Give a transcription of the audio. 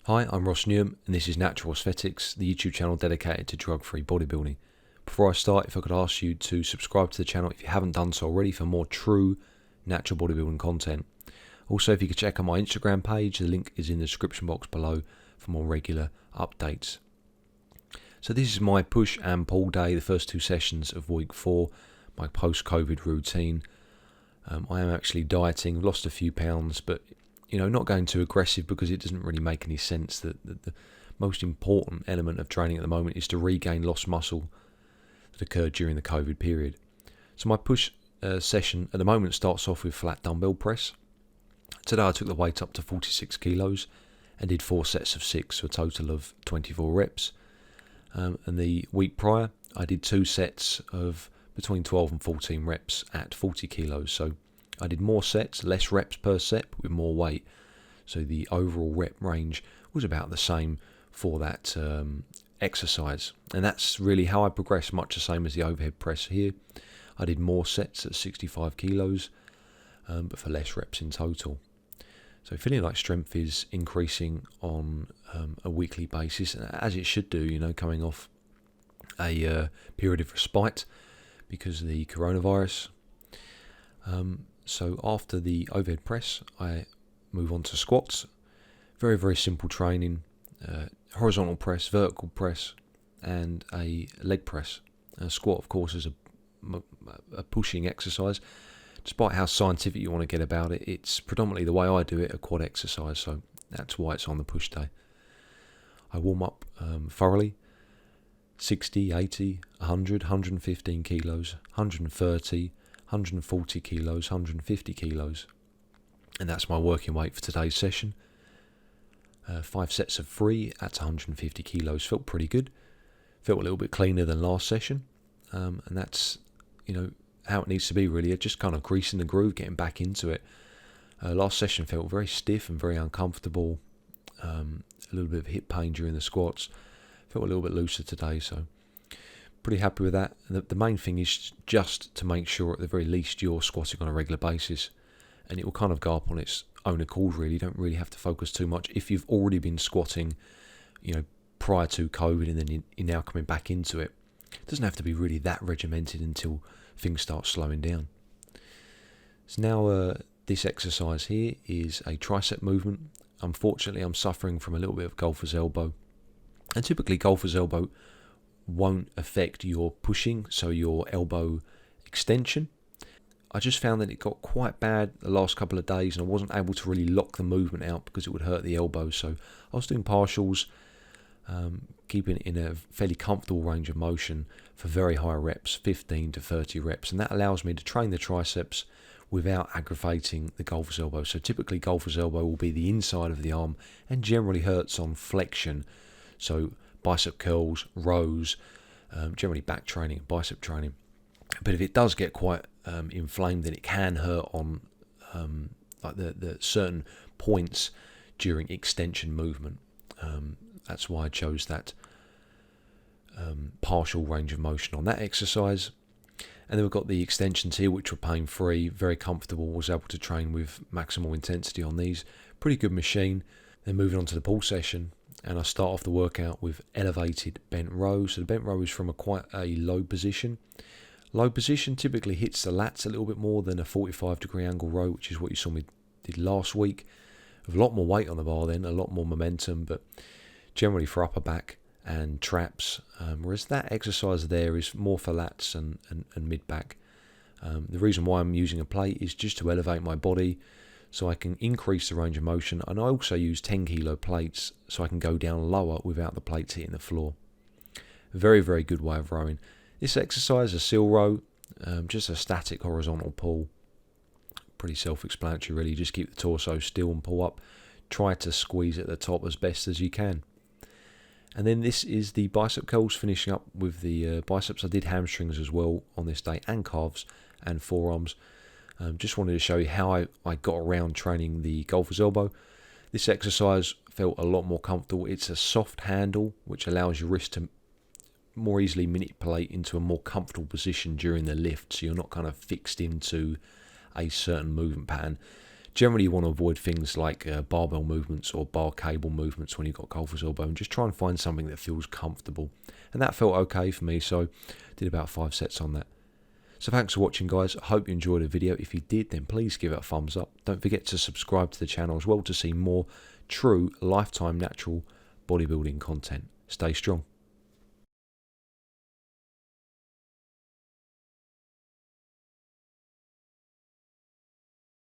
Hi, I'm Ross Newham, and this is Natural Aesthetics, the YouTube channel dedicated to drug-free bodybuilding. Before I start, if I could ask you to subscribe to the channel if you haven't done so already for more true natural bodybuilding content. Also, if you could check out my Instagram page, the link is in the description box below for more regular updates. So this is my push and pull day, the first two sessions of week 4, my post-COVID routine. I am actually dieting, lost a few pounds, but not going too aggressive because it doesn't really make any sense. That the most important element of training at the moment is to regain lost muscle that occurred during the COVID period. So my push session at the moment starts off with flat dumbbell press. Today I took the weight up to 46 kilos and did 4 sets of 6, so a total of 24 reps. And the week prior I did 2 sets of between 12 and 14 reps at 40 kilos. So I did more sets, less reps per set, but with more weight. So the overall rep range was about the same for that exercise. And that's really how I progressed, much the same as the overhead press here. I did more sets at 65 kilos, but for less reps in total. So feeling like strength is increasing on a weekly basis, as it should do, coming off a period of respite because of the coronavirus. So after the overhead press, I move on to squats. Very, very simple training. Horizontal press, vertical press, and a leg press. A squat, of course, is a pushing exercise. Despite how scientific you want to get about it, it's predominantly the way I do it, a quad exercise. So that's why it's on the push day. I warm up thoroughly. 60, 80, 100, 115 kilos, 130, 140 kilos, 150 kilos. And that's my working weight for today's session. 5 sets of 3 at 150 kilos. Felt pretty good. Felt a little bit cleaner than last session. And that's, how it needs to be really. Just kind of greasing the groove, getting back into it. Last session felt very stiff and very uncomfortable. A little bit of hip pain during the squats. Felt a little bit looser today, so pretty happy with that. The main thing is just to make sure at the very least you're squatting on a regular basis, and it will kind of go up on its own accord really. You don't really have to focus too much. If you've already been squatting, prior to COVID and then you're now coming back into it, it doesn't have to be really that regimented until things start slowing down. So now this exercise here is a tricep movement. Unfortunately, I'm suffering from a little bit of golfer's elbow. And typically golfer's elbow won't affect your pushing, so your elbow extension. I just found that it got quite bad the last couple of days and I wasn't able to really lock the movement out because it would hurt the elbow. So I was doing partials, keeping it in a fairly comfortable range of motion for very high reps, 15 to 30 reps. And that allows me to train the triceps without aggravating the golfer's elbow. So typically golfer's elbow will be the inside of the arm and generally hurts on flexion. So bicep curls, rows, generally back training, bicep training. But if it does get quite inflamed, then it can hurt on like the certain points during extension movement. That's why I chose that partial range of motion on that exercise. And then we've got the extensions here, which were pain-free, very comfortable. Was able to train with maximal intensity on these. Pretty good machine. Then moving on to the pull session. And I start off the workout with elevated bent row. So the bent row is from quite a low position. Low position typically hits the lats a little bit more than a 45-degree angle row, which is what you saw me did last week. With a lot more weight on the bar then, a lot more momentum, but generally for upper back and traps. Whereas that exercise there is more for lats and mid-back. The reason why I'm using a plate is just to elevate my body, so I can increase the range of motion, and I also use 10 kilo plates so I can go down lower without the plates hitting the floor. Very, very good way of rowing. This exercise, a seal row, just a static horizontal pull. Pretty self-explanatory really, just keep the torso still and pull up. Try to squeeze at the top as best as you can. And then this is the bicep curls, finishing up with the biceps. I did hamstrings as well on this day, and calves and forearms. Just wanted to show you how I got around training the golfer's elbow. This exercise felt a lot more comfortable. It's a soft handle, which allows your wrist to more easily manipulate into a more comfortable position during the lift, so you're not kind of fixed into a certain movement pattern. Generally, you want to avoid things like barbell movements or bar cable movements when you've got golfer's elbow, and just try and find something that feels comfortable. And that felt okay for me, so did about 5 sets on that. So thanks for watching, guys. I hope you enjoyed the video. If you did, then please give it a thumbs up. Don't forget to subscribe to the channel as well to see more true lifetime natural bodybuilding content. Stay strong.